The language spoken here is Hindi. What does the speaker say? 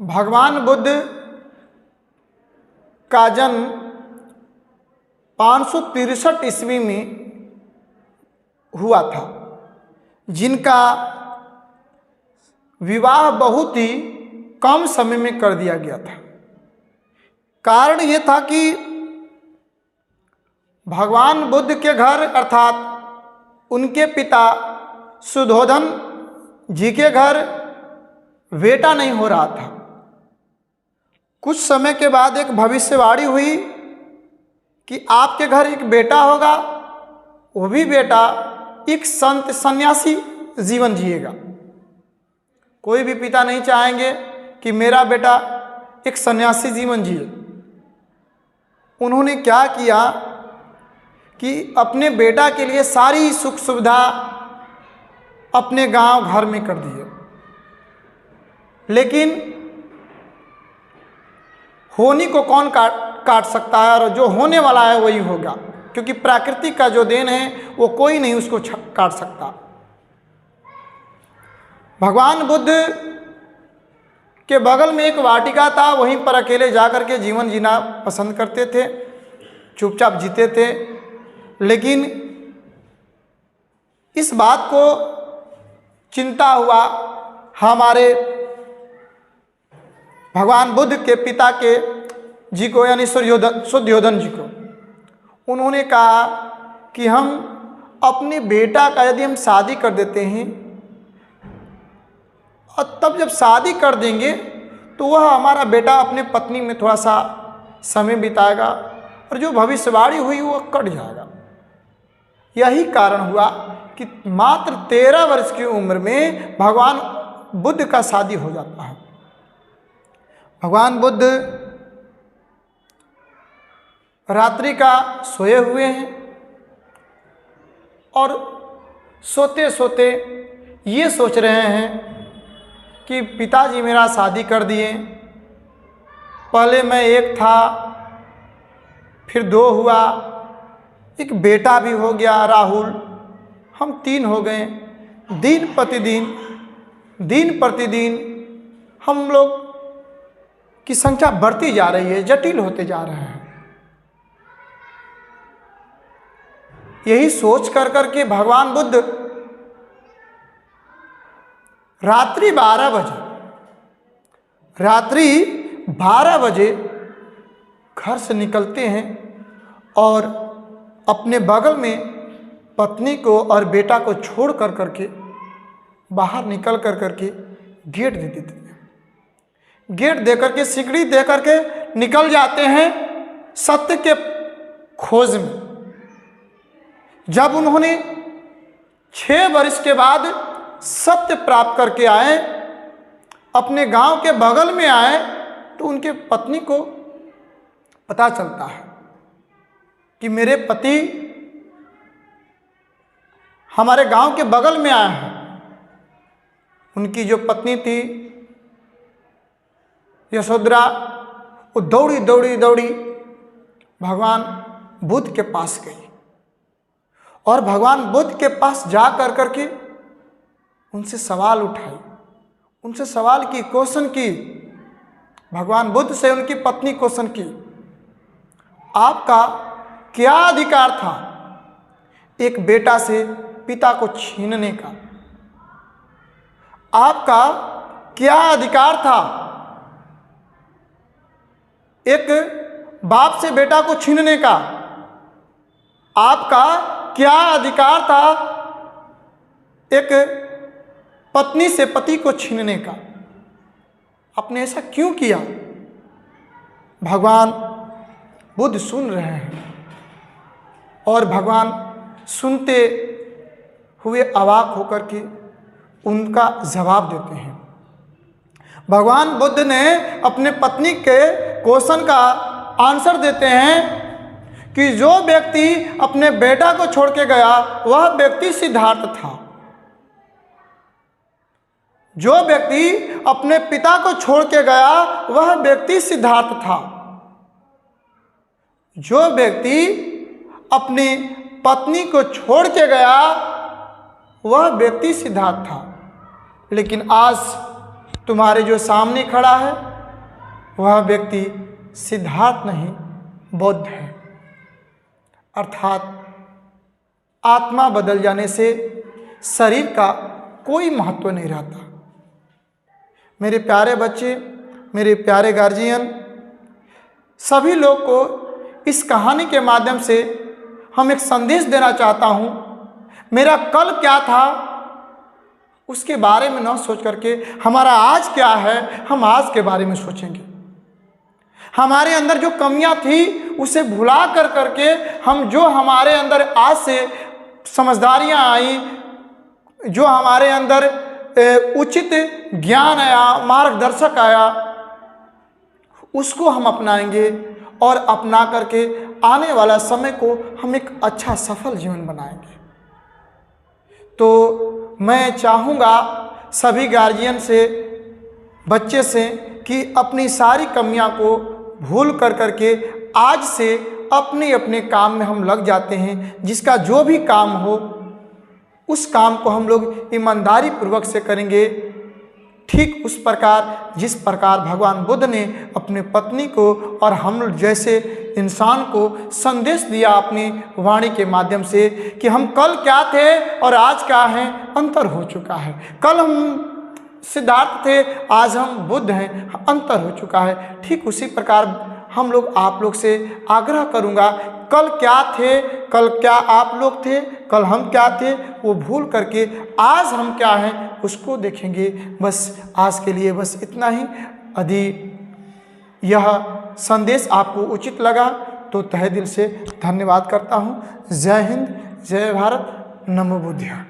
भगवान बुद्ध का जन्म 563 ईस्वी में हुआ था, जिनका विवाह बहुत ही कम समय में कर दिया गया था। कारण ये था कि भगवान बुद्ध के घर अर्थात उनके पिता सुद्धोधन जी के घर बेटा नहीं हो रहा था। कुछ समय के बाद एक भविष्यवाणी हुई कि आपके घर एक बेटा होगा, वो भी बेटा एक संत सन्यासी जीवन जिएगा। कोई भी पिता नहीं चाहेंगे कि मेरा बेटा एक सन्यासी जीवन जिए। उन्होंने क्या किया कि अपने बेटा के लिए सारी सुख सुविधा अपने गांव घर में कर दिए, लेकिन होनी को कौन काट सकता है, और जो होने वाला है वही होगा, क्योंकि प्रकृति का जो देन है वो कोई नहीं उसको काट सकता। भगवान बुद्ध के बगल में एक वाटिका था, वहीं पर अकेले जाकर के जीवन जीना पसंद करते थे, चुपचाप जीते थे। लेकिन इस बात को चिंता हुआ हमारे भगवान बुद्ध के पिता के जी को, यानी सुद्धोधन जी को। उन्होंने कहा कि हम अपने बेटा का यदि हम शादी कर देते हैं और तब जब शादी कर देंगे तो वह हमारा बेटा अपने पत्नी में थोड़ा सा समय बिताएगा और जो भविष्यवाणी हुई वो कट जाएगा। यही कारण हुआ कि मात्र 13 वर्ष की उम्र में भगवान बुद्ध का शादी हो जाता है। भगवान बुद्ध रात्रि का सोए हुए हैं और सोते सोते ये सोच रहे हैं कि पिताजी मेरा शादी कर दिए, पहले मैं एक था, फिर 2 हुआ, एक बेटा भी हो गया राहुल, हम 3 हो गए। दिन प्रतिदिन हम लोग की संख्या बढ़ती जा रही है, जटिल होते जा रहे हैं। यही सोच कर के भगवान बुद्ध रात्रि 12 बजे घर से निकलते हैं और अपने बगल में पत्नी को और बेटा को छोड़ कर करके बाहर निकल कर करके गेट दे देते हैं। गेट दे करके, सिकड़ी दे करके निकल जाते हैं सत्य के खोज में। जब उन्होंने 6 वर्ष के बाद सत्य प्राप्त करके आए, अपने गांव के बगल में आए, तो उनके पत्नी को पता चलता है कि मेरे पति हमारे गांव के बगल में आए हैं। उनकी जो पत्नी थी यशोधरा, वो दौड़ी भगवान बुद्ध के पास गई और भगवान बुद्ध के पास जा कर करके उनसे सवाल उठाई, उनसे सवाल की, क्वेश्चन की। भगवान बुद्ध से उनकी पत्नी क्वेश्चन की, आपका क्या अधिकार था एक बेटा से पिता को छीनने का? आपका क्या अधिकार था एक बाप से बेटा को छीनने का? आपका क्या अधिकार था एक पत्नी से पति को छीनने का? आपने ऐसा क्यों किया? भगवान बुद्ध सुन रहे हैं और भगवान सुनते हुए अवाक होकर के उनका जवाब देते हैं। भगवान बुद्ध ने अपने पत्नी के क्वेश्चन का आंसर देते हैं कि जो व्यक्ति अपने बेटा को छोड़ के गया वह व्यक्ति सिद्धार्थ था। जो व्यक्ति अपने पिता को छोड़ के गया वह व्यक्ति सिद्धार्थ था। जो व्यक्ति अपनी पत्नी को छोड़ के गया वह व्यक्ति सिद्धार्थ था। लेकिन आज तुम्हारे जो सामने खड़ा है वह व्यक्ति सिद्धार्थ नहीं, बुद्ध है। अर्थात आत्मा बदल जाने से शरीर का कोई महत्व नहीं रहता। मेरे प्यारे बच्चे, मेरे प्यारे गार्जियन, सभी लोग को इस कहानी के माध्यम से हम एक संदेश देना चाहता हूँ। मेरा कल क्या था उसके बारे में न सोच करके हमारा आज क्या है, हम आज के बारे में सोचेंगे। हमारे अंदर जो कमियां थी उसे भुला कर करके हम जो हमारे अंदर आज से समझदारियां आई, जो हमारे अंदर उचित ज्ञान आया, मार्गदर्शक आया, उसको हम अपनाएंगे और अपना करके आने वाला समय को हम एक अच्छा सफल जीवन बनाएंगे। तो मैं चाहूँगा सभी गार्जियन से, बच्चे से कि अपनी सारी कमियां को भूल कर करके आज से अपने अपने काम में हम लग जाते हैं। जिसका जो भी काम हो उस काम को हम लोग ईमानदारी पूर्वक से करेंगे। ठीक उस प्रकार जिस प्रकार भगवान बुद्ध ने अपने पत्नी को और हम जैसे इंसान को संदेश दिया अपनी वाणी के माध्यम से कि हम कल क्या थे और आज क्या हैं, अंतर हो चुका है। कल हम सिद्धार्थ थे, आज हम बुद्ध हैं, अंतर हो चुका है। ठीक उसी प्रकार हम लोग आप लोग से आग्रह करूँगा, कल क्या थे, कल क्या आप लोग थे, कल हम क्या थे, वो भूल करके आज हम क्या हैं उसको देखेंगे। बस आज के लिए बस इतना ही। यदि यह संदेश आपको उचित लगा तो तहे दिल से धन्यवाद करता हूँ। जय हिंद, जय भारत, नमो बुद्धाय।